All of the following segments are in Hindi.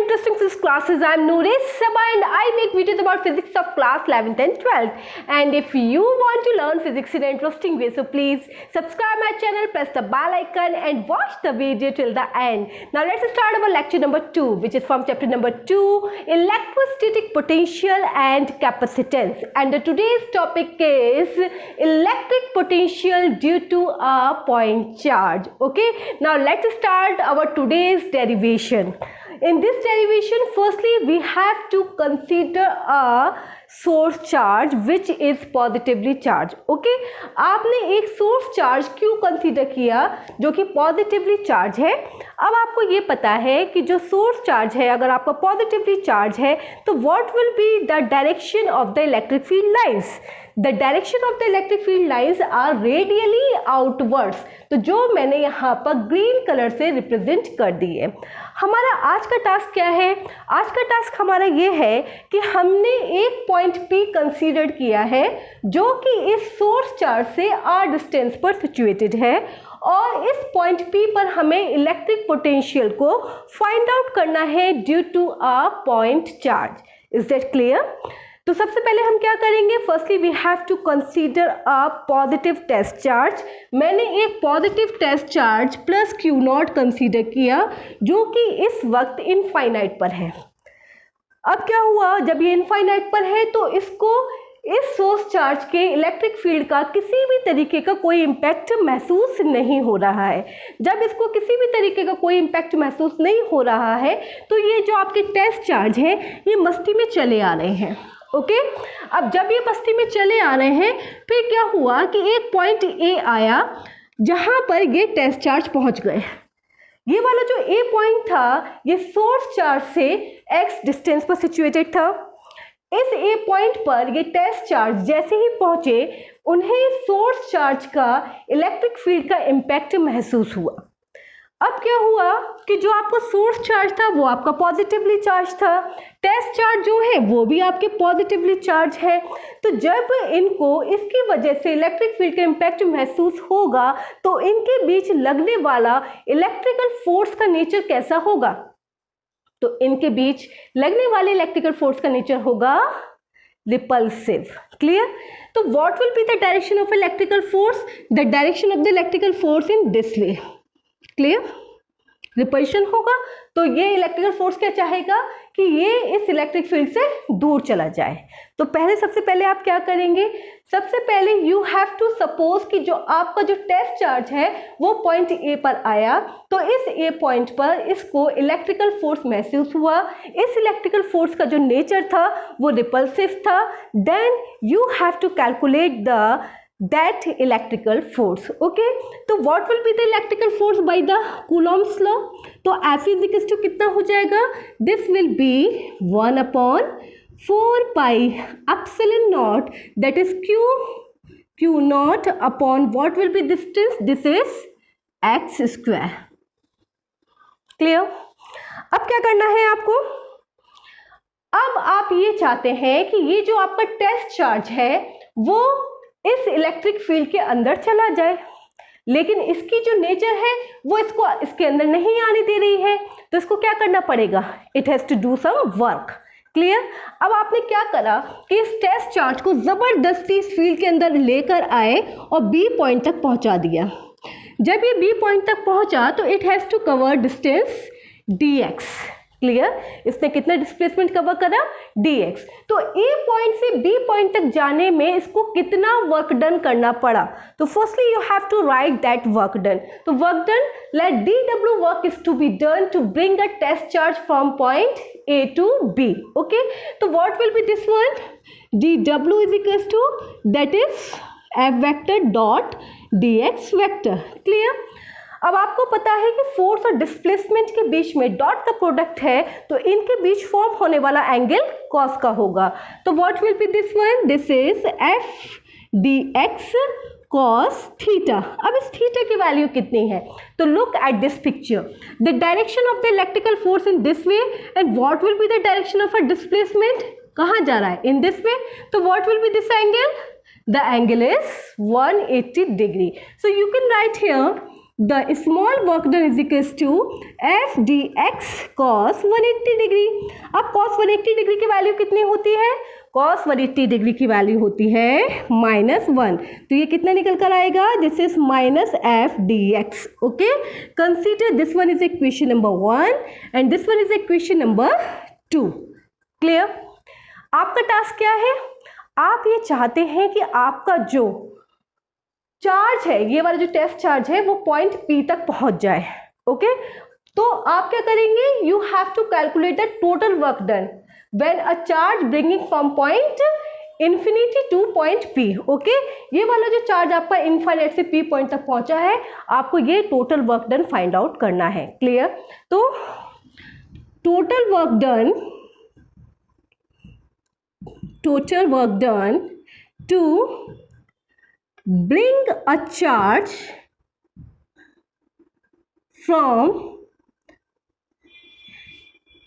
interesting physics classes. I am Nuresh Sabha and I make videos about physics of class 11th and 12th. And if you want to learn physics in an interesting way, so please subscribe my channel, press the bell icon and watch the video till the end. Now let's start our lecture number 2, which is from chapter number 2, electrostatic potential and capacitance. And today's topic is electric potential due to a point charge. Okay, now let's start our today's derivation. In this derivation, firstly we have to consider a source charge which is positively charge. Okay, आपने एक सोर्स चार्ज क्यों कंसीडर किया जो कि पॉजिटिवली चार्ज है. अब आपको ये पता है कि जो सोर्स चार्ज है अगर आपका पॉजिटिवली चार्ज है तो what will be the direction of the electric field lines. The direction of the electric field lines are radially outwards. तो जो मैंने यहाँ पर ग्रीन कलर से रिप्रेजेंट कर दी है. हमारा आज का टास्क क्या है. आज का टास्क हमारा ये है कि हमने एक पॉइंट P कंसीडर किया है जो कि इस सोर्स चार्ज से r डिस्टेंस पर सिचुएटेड है और इस पॉइंट P पर हमें इलेक्ट्रिक पोटेंशियल को फाइंड आउट करना है due to a point charge. Is that clear. तो सबसे पहले हम क्या करेंगे. Firstly we have to consider a positive test charge. मैंने एक positive test charge plus Q naught consider किया जो कि इस वक्त इनफाइनाइट पर है. अब क्या हुआ, जब ये इनफाइनाइट पर है तो इसको इस सोर्स चार्ज के इलेक्ट्रिक फील्ड का किसी भी तरीके का कोई इम्पैक्ट महसूस नहीं हो रहा है. जब इसको किसी भी तरीके का कोई इम्पैक्ट महसूस नहीं हो रहा है तो ये जो आपके टेस्ट चार्ज है ये मस्ती में चले आ रहे हैं. ओके, अब जब ये मस्ती में चले आ रहे हैं फिर क्या हुआ कि एक पॉइंट ए आया जहां पर ये टेस्ट चार्ज पहुंच गए. ये वाला जो ए पॉइंट था ये सोर्स चार्ज से x डिस्टेंस पर सिचुएटेड था. इस ए पॉइंट पर ये टेस्ट चार्ज जैसे ही पहुंचे उन्हें सोर्स चार्ज का इलेक्ट्रिक फील्ड का इम्पैक्ट महसूस हुआ. अब क्या हुआ कि जो आपका सोर्स चार्ज था वो आपका पॉजिटिवली चार्ज था, टेस्ट चार्ज जो है वो भी आपके पॉजिटिवली चार्ज है. तो जब इनको इसकी वजह से इलेक्ट्रिक फील्ड का इम्पैक्ट महसूस होगा तो इनके बीच लगने वाला इलेक्ट्रिकल फोर्स का नेचर कैसा होगा. तो इनके बीच लगने वाले इलेक्ट्रिकल फोर्स का नेचर होगा रिपल्सिव. क्लियर. तो what will be the direction of electrical force. The direction of the electrical force in this way. Clear. Repulsion होगा तो ये इलेक्ट्रिकल फोर्स क्या चाहेगा कि ये इस इलेक्ट्रिक फील्ड से दूर चला जाए. तो सबसे पहले आप क्या करेंगे. सबसे पहले यू हैव टू सपोज कि जो आपका जो टेस्ट चार्ज है वो पॉइंट ए पर आया तो इस ए पॉइंट पर इसको इलेक्ट्रिकल फोर्स महसूस हुआ. इस इलेक्ट्रिकल फोर्स का जो नेचर था वो रिपल्सिव था. Then you have to calculate the that electrical force. Okay, तो what will be the electrical force by the Coulomb's law. तो F is equal to कितना हो जाएगा. This will be 1/4 pi epsilon naught, that is q naught upon what will be distance. This is x square. Clear. अब क्या करना है आपको. अब आप ये चाहते हैं कि ये जो आपका टेस्ट चार्ज है वो इस इलेक्ट्रिक फील्ड के अंदर चला जाए, लेकिन इसकी जो नेचर है वो इसको इसके अंदर नहीं आने दे रही है. तो इसको क्या करना पड़ेगा. It has to do some work. Clear. अब आपने क्या करा कि इस टेस्ट चार्ज को जबरदस्ती इस फील्ड के अंदर लेकर आए और बी पॉइंट तक पहुंचा दिया. जब ये बी पॉइंट तक पहुंचा तो it has to cover distance dx. Clear. इसने कितना डिस्प्लेसमेंट कवर करा dx. तो ए पॉइंट से बी पॉइंट तक जाने में इसको कितना वर्क डन करना पड़ा. तो firstly you have to write that work done. तो work done, let dw work is to be done to bring a test charge from point a to b. Okay, तो what will be this one. dw is equal to that is f vector dot dx vector. Clear. अब आपको पता है कि फोर्स और डिस्प्लेसमेंट के बीच में डॉट का प्रोडक्ट है तो इनके बीच फॉर्म होने वाला एंगल कॉस का होगा. तो what will be this one. This is f dx cos theta. अब इस थीटा की वैल्यू कितनी है. तो look at this picture. The direction of the electrical force in this way and what will be the direction of a displacement. कहाँ जा रहा है. In this way. तो what will be this angle. The angle is 180 degree. So you can write here the small work done is equals to F D X cos 180 degree. अब कॉस 180 डिग्री की वैल्यू कितनी होती है? कॉस 180 डिग्री की वैल्यू होती है -1, तो ये कितना निकल कर आएगा? This is minus F D x. Okay, consider this one is equation number 1 and this one is equation number 2। Clear? आपका टास्क क्या है? आप ये चाहते हैं कि आपका जो चार्ज है, ये वाला जो टेस्ट चार्ज है, वो पॉइंट P तक पहुंच जाए। ओके, तो आप क्या करेंगे? You have to calculate the total work done when a charge bringing from point infinity to point P। Okay, ये वाला जो चार्ज आपका इनफाइनाइट से P पॉइंट तक पहुंचा है, आपको ये total work done find out करना है। क्लियर? तो total work done to bring a charge from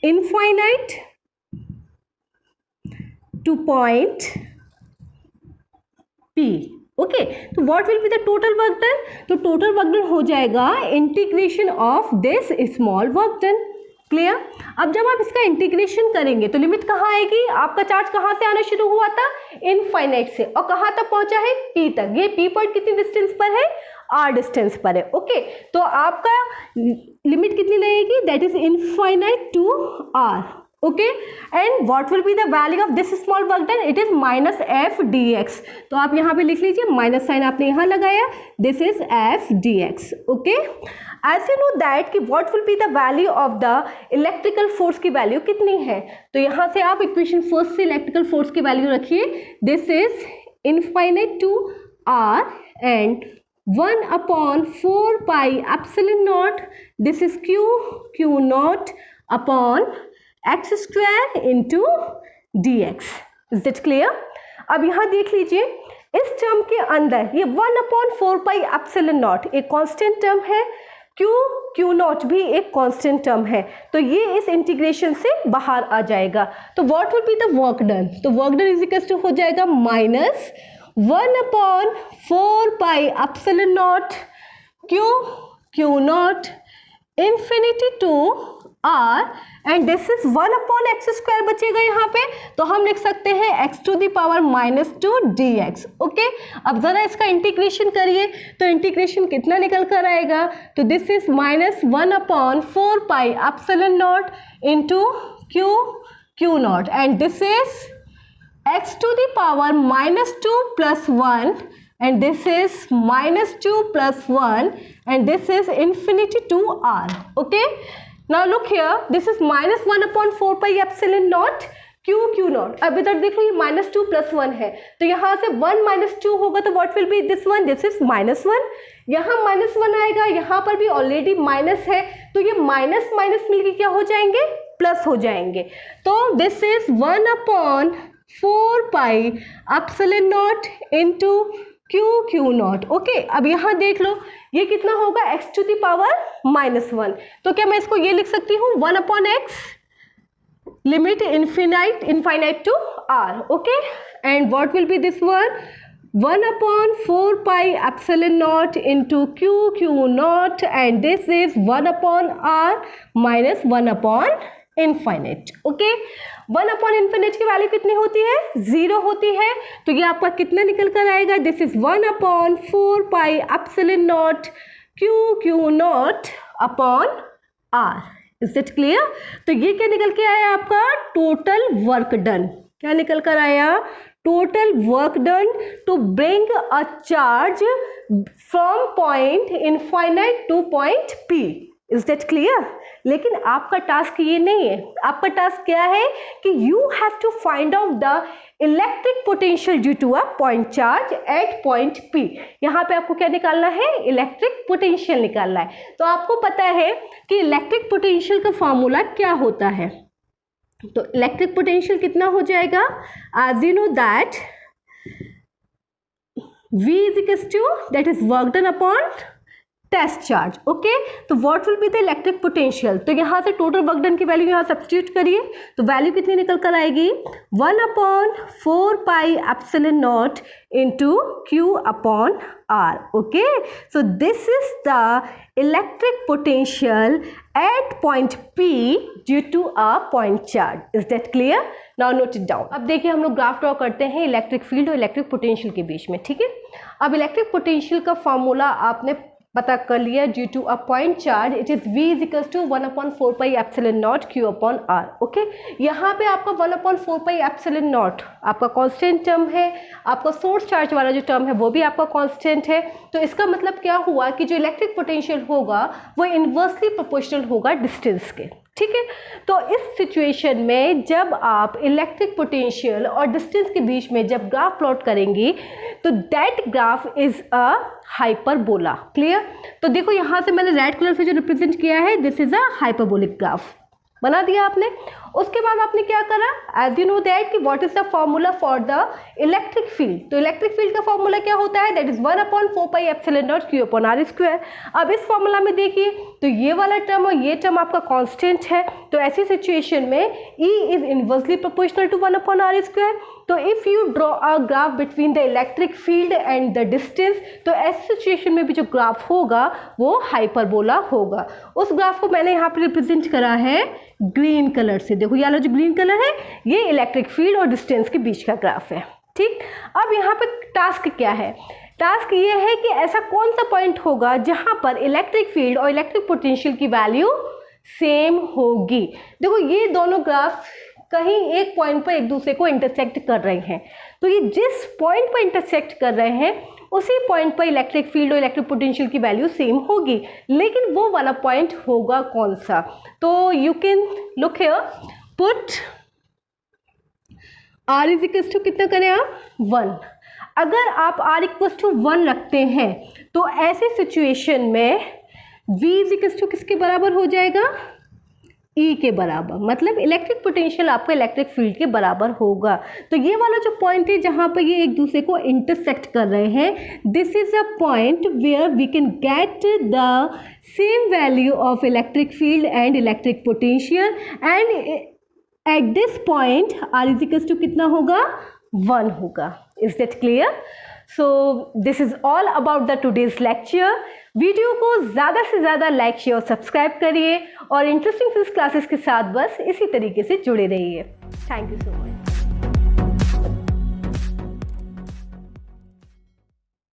infinite to point P। Okay, तो what will be the total work done? तो टोटल वर्क डन हो जाएगा integration of this small work done. Clear? अब जब आप इसका इंटीग्रेशन करेंगे तो लिमिट कहाँ आएगी? आपका चार्ज कहाँ से आना शुरू हुआ था? इनफाइनाइट से, और कहाँ तक पहुंचा है? P तक। ये P पॉइंट कितनी डिस्टेंस पर है? R डिस्टेंस पर है। ओके, तो आपका लिमिट कितनी लगेगी? That is infinite to R। Okay, and what will be the value of this small work done? It is minus F D X. तो आप यहाँ पे लिख लीजिए, माइनस साइन आपने यहाँ लगाया, this is F D x. Okay, as you know that कि what will be the value of the electrical force की वैल्यू कितनी है? तो यहाँ से आप इक्वेशन फर्स्ट से इलेक्ट्रिकल फोर्स की वैल्यू रखिए, this is infinite to R and 1/4 pi epsilon naught, this is Q naught upon x square into dx। Is that clear? अब यहाँ देख लीजिए, इस टर्म के अंदर ये 1/4 पाई एप्सिलॉन नॉट एक कांस्टेंट टर्म है, Q नॉट भी एक कांस्टेंट टर्म है, तो ये इस इंटीग्रेशन से बाहर आ जाएगा। तो what will be the work done? तो work done is equal to हो जाएगा minus 1/4 pi epsilon naught Q naught infinity to R and this is 1/x square बचेगा यहाँ पे, तो हम लिख सकते हैं x to the power -2 dx। Okay, अब जरा इसका इंटीग्रेशन करिए, तो इंटीग्रेशन कितना निकल कर आएगा? तो this is -1/4 pi epsilon naught into Q naught and this is x to the power -2 plus 1 and this is -2 plus 1 and this is infinity to R. Okay, now look here, this is -1/4 pi epsilon naught Q naught। अब इधर देख लो, ये -2 plus 1 है, तो यहाँ से 1 - 2 होगा, तो what will be this one? This is -1। यहाँ -1 आएगा, यहाँ पर भी ऑलरेडी माइनस है, तो ये माइनस माइनस मिलके क्या हो जाएंगे? प्लस हो जाएंगे। तो this is 1/4 pi epsilon naught into Q naught. Okay, अब यहाँ देख लो, ये कितना होगा? x to the power -1। तो क्या मैं इसको ये लिख सकती हूँ 1/x limit infinite to R। Okay, and what will be this one? 1/4 pi epsilon naught into Q naught and this is 1/R minus 1/इनफाइनाइट। ओके, 1/इनफिनिट की वैल्यू कितनी होती है? 0 होती है, तो ये आपका कितना निकल कर आएगा? This is 1/4 pi epsilon naught Q naught upon R। Is it clear? तो ये क्या निकल के आया आपका? Total work done. क्या निकल कर आया? Total work done to bring a charge from point infinite to point P। Is that clear? लेकिन आपका टास्क ये नहीं है, आपका टास्क क्या है कि you have to find out the electric potential due to a point charge at point P। यहाँ पे आपको क्या निकालना है? इलेक्ट्रिक पोटेंशियल निकालना है। तो आपको पता है कि इलेक्ट्रिक पोटेंशियल का फॉर्मूला क्या होता है, तो इलेक्ट्रिक पोटेंशियल कितना हो जाएगा? As you know that V is equal to that is work done upon test charge. Okay, तो what will be the electric potential. तो यहाँ से टोटल वर्क डन की वैल्यू यहाँ सब्स्टिट्यूट करिए, तो वैल्यू कितनी निकल कर आएगी 1/4πε0 into Q/R. Okay, so this is the electric potential at point P due to a point charge. Is that clear? Now note it down. अब देखिए हम लोग ग्राफ ड्रॉ करते हैं इलेक्ट्रिक फील्ड और इलेक्ट्रिक पोटेंशियल के बीच में. ठीक है, अब इलेक्ट्रिक पोटेंशियल का फॉर्मूला आपने पता कर लिया. Due to a point charge it is V is equals to 1/4πε0 Q/R. Okay, यहाँ पे आपका 1/4πε0 आपका कांस्टेंट टर्म है, आपका सोर्स चार्ज वाला जो टर्म है वो भी आपका कांस्टेंट है. तो इसका मतलब क्या हुआ कि जो इलेक्ट्रिक पोटेंशियल होगा वो इन्वर्सली प्रोपोर्शनल होगा डिस्टेंस के. ठीक है, तो इस सिचुएशन में जब आप इलेक्ट्रिक पोटेंशियल और डिस्टेंस के बीच में जब ग्राफ प्लॉट करेंगी तो that graph is a hyperbola. Clear. तो देखो यहाँ से मैंने रेड कलर से जो रिप्रेजेंट किया है this is a hyperbolic graph बना दिया आपने. उसके बाद आपने क्या करा, एज यू नो दैट कि what is the formula for the electric field. तो इलेक्ट्रिक फील्ड का फॉर्मूला क्या होता है, दैट इज 1/4πε0 Q/R². अब इस फॉर्मूला में देखिए तो ये वाला टर्म और ये टर्म आपका कांस्टेंट है, तो ऐसी सिचुएशन में E is inversely proportional to 1/R². तो if you draw a graph between the electric field and the distance, तो ऐसी सिचुएशन में भी जो ग्राफ होगा वो हाइपरबोला होगा. उस ग्राफ को मैंने यहाँ पे रिप्रेजेंट करा है ग्रीन कलर से. देखो ये वाला जो ग्रीन कलर है ये इलेक्ट्रिक फील्ड और डिस्टेंस के बीच का ग्राफ है. ठीक, अब यहाँ पे टास्क क्या है, टास्क ये है कि ऐसा कौन सा पॉइंट होगा जहाँ पर इलेक्ट्रिक फील्ड और इलेक्ट्रिक पोटेंशियल की वैल्यू सेम होगी. देखो ये दोनों ग्राफ कहीं एक पॉइंट पर एक दूसरे को इंटरसेक्ट कर रहे हैं, तो ये जिस पॉइंट पर इंटरसेक्ट कर रहे हैं उसी पॉइंट पर इलेक्ट्रिक फील्ड और इलेक्ट्रिक पोटेंशियल की वैल्यू सेम होगी. लेकिन वो वाला पॉइंट होगा कौन सा, तो you can look here, put R is equals to कितना करें आप 1. अगर आप R इक्वल्स टू 1 रखते हैं तो ऐसे सिचुएशन में V इज इक्वल्स टू किसके बराबर हो जाएगा, E के बराबर. मतलब इलेक्ट्रिक पोटेंशियल आपका इलेक्ट्रिक फील्ड के बराबर होगा. तो ये वाला जो पॉइंट है जहाँ पर ये एक दूसरे को इंटरसेक्ट कर रहे हैं, this is a point where we can get the same value of electric field and electric potential. And at this point R is equals to कितना होगा 1 होगा. Is that clear. So this is all about the today's lecture. Video को ज़्यादा से ज़्यादा लाइक शेयर और सब्सक्राइब करिए और इंटरेस्टिंग फिजिक्स क्लासेस के साथ बस इसी तरीके से जुड़े रहिए. Thank you so much.